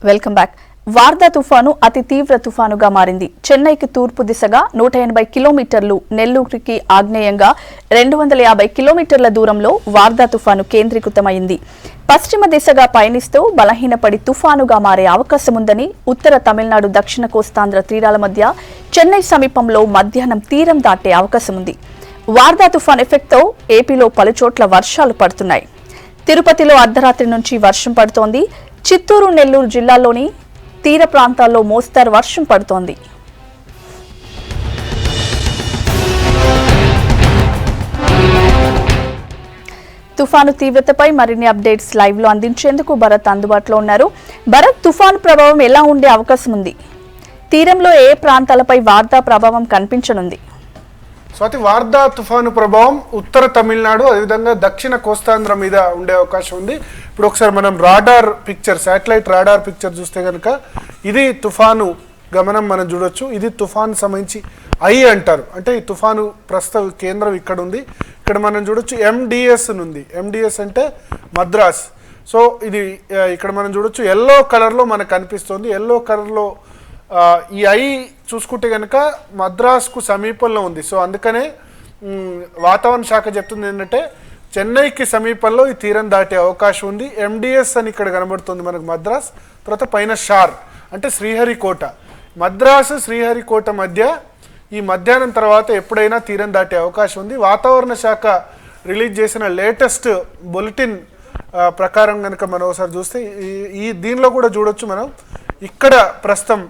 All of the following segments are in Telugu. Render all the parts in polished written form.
Welcome back. వార్దా తుఫాను అతి తీవ్ర తుఫానుగా మారింది. చెన్నైకి తూర్పు దిశగా 180 కిలోమీటర్లు, నెల్లూరుకి ఆగ్నేయంగా 250 కిలోమీటర్ల దూరంలో వార్దా తుఫాను కేంద్రీకృతమైంది. పశ్చిమ దిశగా పయనిస్తూ బలహీనపడి తుఫానుగా మారే అవకాశముందని ఉత్తర తమిళనాడు, దక్షిణ కోస్తాంధ్ర తీరాల మధ్య చెన్నై సమీపంలో మధ్యాహ్నం తీరం దాటే అవకాశముంది. వార్దా తుఫాన్ ఎఫెక్ట్తో ఏపీలో పలుచోట్ల వర్షాలు పడుతున్నాయి. తిరుపతిలో అర్ధరాత్రి నుంచి వర్షం పడుతోంది. చిత్తూరు, నెల్లూరు జిల్లాల్లోని తీర ప్రాంతాల్లో మోస్తరు వర్షం పడుతోంది. తుఫాను తీవ్రతపై మరిన్ని అప్డేట్స్ లైవ్ లో అందించేందుకు భరత్ అందుబాటులో ఉన్నారు. భరత్, తుఫాను ప్రభావం ఎలా ఉండే అవకాశం ఉంది? తీరంలో ఏ ప్రాంతాలపై వార్దా ప్రభావం కనిపించనుంది? స్వాతి, వార్దా తుఫాను ప్రభావం ఉత్తర తమిళనాడు, అదేవిధంగా దక్షిణ కోస్తాంధ్ర మీద ఉండే అవకాశం ఉంది. ఇప్పుడు ఒకసారి మనం radar picture, satellite radar picture చూస్తే కనుక ఇది తుఫాను గమనం మనం చూడొచ్చు. ఇది తుఫాను సంబంధించి ఐ అంటారు, అంటే ఈ తుఫాను ప్రస్తుత కేంద్రం ఇక్కడ ఉంది. ఇక్కడ మనం చూడొచ్చు ఎండిఎస్ ఉంది. ఎండిఎస్ అంటే మద్రాస్. సో ఇది ఇక్కడ మనం చూడొచ్చు ఎల్లో కలర్లో మనకు కనిపిస్తుంది. ఎల్లో కలర్లో ఈ ఐ చూసుకుంటే కనుక మద్రాస్కు సమీపంలో ఉంది. సో అందుకనే వాతావరణ శాఖ చెప్తుంది ఏంటంటే చెన్నైకి సమీపంలో ఈ తీరం దాటే అవకాశం ఉంది. ఎండిఎస్ అని ఇక్కడ కనబడుతుంది మనకు మద్రాస్. తర్వాత పైన షార్ అంటే శ్రీహరికోట. మద్రాసు శ్రీహరికోట మధ్య ఈ మధ్యాహ్నం తర్వాత ఎప్పుడైనా తీరం దాటే అవకాశం ఉంది. వాతావరణ శాఖ రిలీజ్ చేసిన లేటెస్ట్ బులెటిన్ ప్రకారం కనుక మనం ఒకసారి చూస్తే దీనిలో కూడా చూడొచ్చు మనం. ఇక్కడ ప్రస్తుతం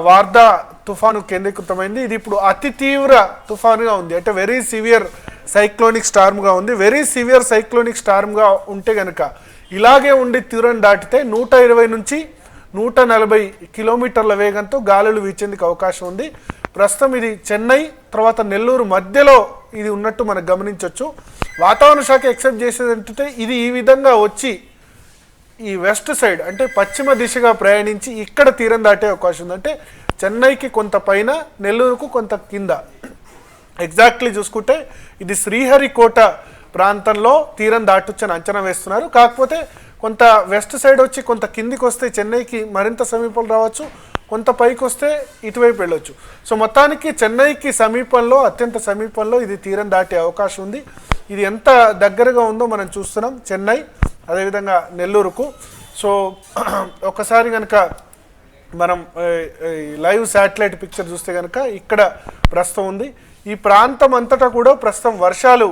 వార్దా తుఫాను కేంద్రీకృతమైంది. ఇది ఇప్పుడు అతి తీవ్ర తుఫానుగా ఉంది, అంటే వెరీ సివియర్ సైక్లోనిక్ స్టార్మ్గా ఉంది. వెరీ సివియర్ సైక్లోనిక్ స్టార్మ్గా ఉంటే కనుక ఇలాగే ఉండి తీరం దాటితే 120 నుంచి 140 కిలోమీటర్ల వేగంతో గాలులు వీచేందుకు అవకాశం ఉంది. ప్రస్తుతం ఇది చెన్నై తర్వాత నెల్లూరు మధ్యలో ఇది ఉన్నట్టు మనకు గమనించవచ్చు. వాతావరణ శాఖ ఎక్సెప్ట్ చేసేది ఏంటంటే ఇది ఈ విధంగా వచ్చి ఈ వెస్ట్ సైడ్ అంటే పశ్చిమ దిశగా ప్రయాణించి ఇక్కడ తీరం దాటే అవకాశం ఉంది. అంటే చెన్నైకి కొంత పైన, నెల్లూరుకు కొంత కింద. ఎగ్జాక్ట్లీ చూసుకుంటే ఇది శ్రీహరికోట ప్రాంతంలో తీరం దాటొచ్చని అంచనా వేస్తున్నారు. కాకపోతే కొంత వెస్ట్ సైడ్ వచ్చి కొంత కిందికి వస్తే చెన్నైకి మరింత సమీపంలో రావచ్చు, కొంత పైకి వస్తే ఇటువైపు వెళ్ళొచ్చు. సో మొత్తానికి చెన్నైకి సమీపంలో, అత్యంత సమీపంలో ఇది తీరం దాటే అవకాశం ఉంది. ఇది ఎంత దగ్గరగా ఉందో మనం చూస్తున్నాం చెన్నై, అదేవిధంగా నెల్లూరుకు. సో ఒకసారి కనుక మనం లైవ్ శాటిలైట్ పిక్చర్ చూస్తే కనుక ఇక్కడ ప్రస్తుతం ఉంది. ఈ ప్రాంతం అంతటా కూడా ప్రస్తుతం వర్షాలు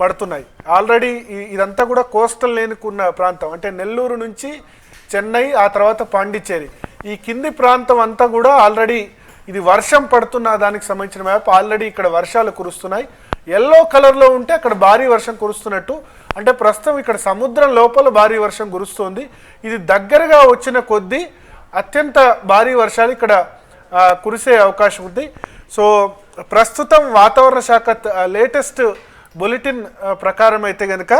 పడుతున్నాయి. ఆల్రెడీ ఇదంతా కూడా కోస్టల్ లేనుకున్న ప్రాంతం, అంటే నెల్లూరు నుంచి చెన్నై, ఆ తర్వాత పాండిచ్చేరి, ఈ కింది ప్రాంతం అంతా కూడా ఆల్రెడీ ఇది వర్షం పడుతున్న దానికి సంబంధించిన మ్యాప్. ఆల్రెడీ ఇక్కడ వర్షాలు కురుస్తున్నాయి. ఎల్లో కలర్లో ఉంటే అక్కడ భారీ వర్షం కురుస్తున్నట్టు, అంటే ప్రస్తుతం ఇక్కడ సముద్రం లోపల భారీ వర్షం కురుస్తుంది. ఇది దగ్గరగా వచ్చిన కొద్దీ అత్యంత భారీ వర్షాలు ఇక్కడ కురిసే అవకాశం ఉంది. సో ప్రస్తుతం వాతావరణ శాఖ లేటెస్ట్ బులెటిన్ ప్రకారం అయితే కనుక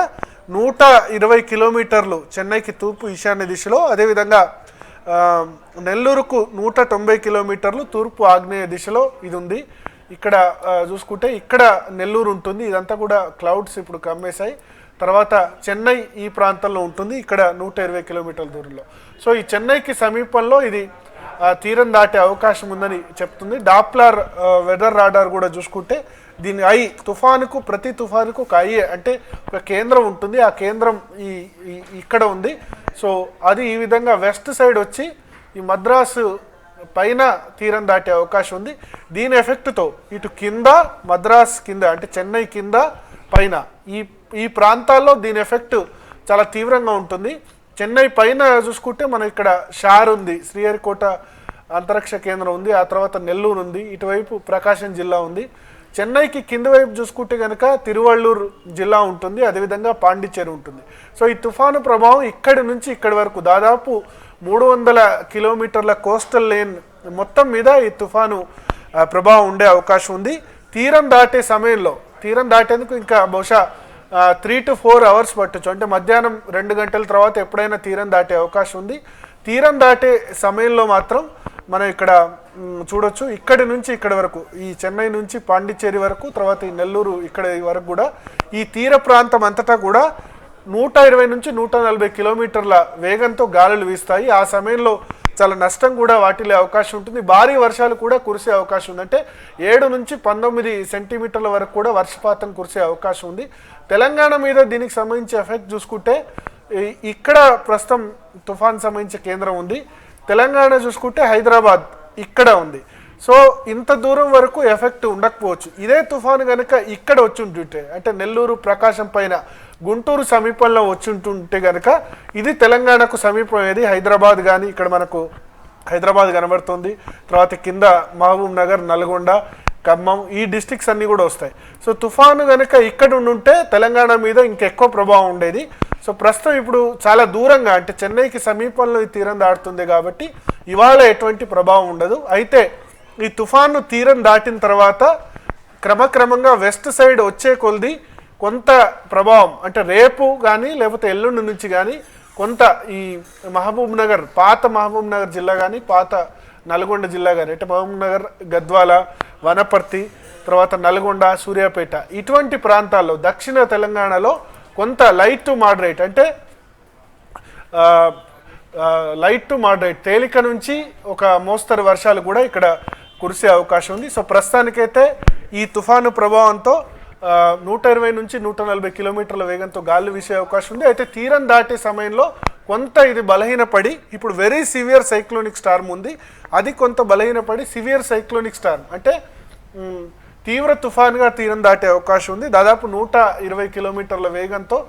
120 కిలోమీటర్లు చెన్నైకి తూర్పు ఈశాన్య దిశలో, అదేవిధంగా నెల్లూరుకు 190 కిలోమీటర్లు తూర్పు ఆగ్నేయ దిశలో ఇది ఉంది. ఇక్కడ చూసుకుంటే ఇక్కడ నెల్లూరు ఉంటుంది. ఇదంతా కూడా క్లౌడ్స్ ఇప్పుడు కమ్మేశాయి. తర్వాత చెన్నై ఈ ప్రాంతంలో ఉంటుంది, ఇక్కడ 120 కిలోమీటర్ల దూరంలో. సో ఈ చెన్నైకి సమీపంలో ఇది తీరం దాటే అవకాశం ఉందని చెప్తుంది. డాప్లర్ వెదర్ రాడార్ కూడా చూసుకుంటే దీని ఐ తుఫానుకు, ప్రతి తుఫానుకు ఒక ఐ అంటే ఒక కేంద్రం ఉంటుంది. ఆ కేంద్రం ఇక్కడ ఉంది. సో అది ఈ విధంగా వెస్ట్ సైడ్ వచ్చి ఈ మద్రాసు పైన తీరం దాటే అవకాశం ఉంది. దీని ఎఫెక్ట్తో ఇటు కింద, మద్రాస్ కింద అంటే చెన్నై కింద, పైన ఈ ప్రాంతాల్లో దీని ఎఫెక్ట్ చాలా తీవ్రంగా ఉంటుంది. చెన్నై పైన చూసుకుంటే మనం ఇక్కడ షార్ ఉంది, శ్రీహరికోట అంతరిక్ష కేంద్రం ఉంది, ఆ తర్వాత నెల్లూరు ఉంది, ఇటువైపు ప్రకాశం జిల్లా ఉంది. చెన్నైకి కింది వైపు చూసుకుంటే కనుక తిరువళ్ళూరు జిల్లా ఉంటుంది, అదేవిధంగా పాండిచ్చేరి ఉంటుంది. సో ఈ తుఫాను ప్రభావం ఇక్కడి నుంచి ఇక్కడి వరకు దాదాపు 300 కిలోమీటర్ల కోస్టల్ లేన్ మొత్తం మీద ఈ తుఫాను ప్రభావం ఉండే అవకాశం ఉంది. తీరం దాటే సమయంలో, తీరం దాటేందుకు ఇంకా బహుశా 3 to 4 అవర్స్ పట్టచ్చు, అంటే మధ్యాహ్నం 2 గంటల తర్వాత ఎప్పుడైనా తీరం దాటే అవకాశం ఉంది. తీరం దాటే సమయంలో మాత్రం మనం ఇక్కడ చూడొచ్చు, ఇక్కడి నుంచి ఇక్కడి వరకు, ఈ చెన్నై నుంచి పాండిచ్చేరి వరకు, తర్వాత ఈ నెల్లూరు ఇక్కడ వరకు కూడా ఈ తీర ప్రాంతం అంతటా కూడా 120 నుంచి 140 కిలోమీటర్ల వేగంతో గాలులు వీస్తాయి. ఆ సమయంలో చాలా నష్టం కూడా వాటిల్లే అవకాశం ఉంటుంది. భారీ వర్షాలు కూడా కురిసే అవకాశం ఉంది. అంటే 7 నుంచి 19 సెంటీమీటర్ల వరకు కూడా వర్షపాతం కురిసే అవకాశం ఉంది. తెలంగాణ మీద దీనికి సంబంధించి ఎఫెక్ట్ చూసుకుంటే ఇక్కడ ప్రస్తుతం తుఫాన్ సంబంధించిన కేంద్రం ఉంది. తెలంగాణ చూసుకుంటే హైదరాబాద్ ఇక్కడ ఉంది. సో ఇంత దూరం వరకు ఎఫెక్ట్ ఉండకపోవచ్చు. ఇదే తుఫాను కనుక ఇక్కడ వచ్చి ఉంటుంటే, అంటే నెల్లూరు ప్రకాశం పైన గుంటూరు సమీపంలో వచ్చి ఉంటుంటే కనుక ఇది తెలంగాణకు సమీపమేది. హైదరాబాద్ కానీ ఇక్కడ మనకు హైదరాబాద్ కనబడుతుంది, తర్వాత కింద మహబూబ్ నగర్, నల్గొండ, ఖమ్మం ఈ డిస్ట్రిక్ట్స్ అన్నీ కూడా వస్తాయి. సో తుఫాను కనుక ఇక్కడ ఉండుంటే తెలంగాణ మీద ఇంకెక్కువ ప్రభావం ఉండేది. సో ప్రస్తుతం ఇప్పుడు చాలా దూరంగా, అంటే చెన్నైకి సమీపంలో ఈ తీరం దాటుతుంది కాబట్టి ఇవాళ ఎటువంటి ప్రభావం ఉండదు. అయితే ఈ తుఫాను తీరం దాటిన తర్వాత క్రమక్రమంగా వెస్ట్ సైడ్ వచ్చే కొలది కొంత ప్రభావం, అంటే రేపు కానీ లేకపోతే ఎల్లుండి నుంచి కానీ కొంత ఈ మహబూబ్ నగర్, పాత మహబూబ్ నగర్ జిల్లా కానీ పాత నల్గొండ జిల్లా కానీ, అంటే మహబూబ్ నగర్, గద్వాల, వనపర్తి, తర్వాత నల్గొండ, సూర్యాపేట ఇటువంటి ప్రాంతాల్లో దక్షిణ తెలంగాణలో కొంత లైట్ టు మోడరేట్, అంటే లైట్ టు మోడరేట్ తేలిక నుంచి ఒక మోస్తరు వర్షాలు కూడా ఇక్కడ కురిసే అవకాశం ఉంది. సో ప్రస్తుతానికైతే ఈ తుఫాను ప్రభావంతో 120 నుంచి 140 కిలోమీటర్ల వేగంతో గాలి వీసే అవకాశం ఉంది. అయితే తీరం దాటే సమయంలో కొంత ఇది బలహీనపడి ఇప్పుడు వెరీ సివియర్ సైక్లోనిక్ స్టార్మ్ ఉంది. అది కొంత బలహీనపడి సివియర్ సైక్లోనిక్ స్టార్మ్, అంటే తీవ్ర తుఫాన్గా తీరం దాటే అవకాశం ఉంది. దాదాపు 120 కిలోమీటర్ల వేగంతో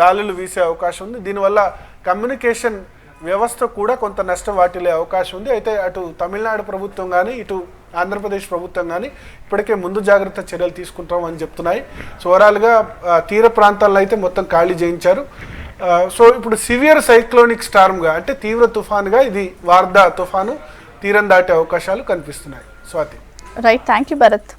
గాలులు వీసే అవకాశం ఉంది. దీనివల్ల కమ్యూనికేషన్ వ్యవస్థ కూడా కొంత నష్టం వాటిల్లే అవకాశం ఉంది. అయితే అటు తమిళనాడు ప్రభుత్వం కానీ ఇటు ఆంధ్రప్రదేశ్ ప్రభుత్వం కానీ ఇప్పటికే ముందు జాగ్రత్త చర్యలు తీసుకుంటామని చెప్తున్నాయి. సో ఓవరాల్గా తీర ప్రాంతాల్లో అయితే మొత్తం ఖాళీ చేయించారు. సో ఇప్పుడు సివియర్ సైక్లోనిక్ స్టార్మ్గా, అంటే తీవ్ర తుఫాన్గా ఇది వార్దా తుఫాను తీరం దాటే అవకాశాలు కనిపిస్తున్నాయి. Swathi. Right, thank you Bharat.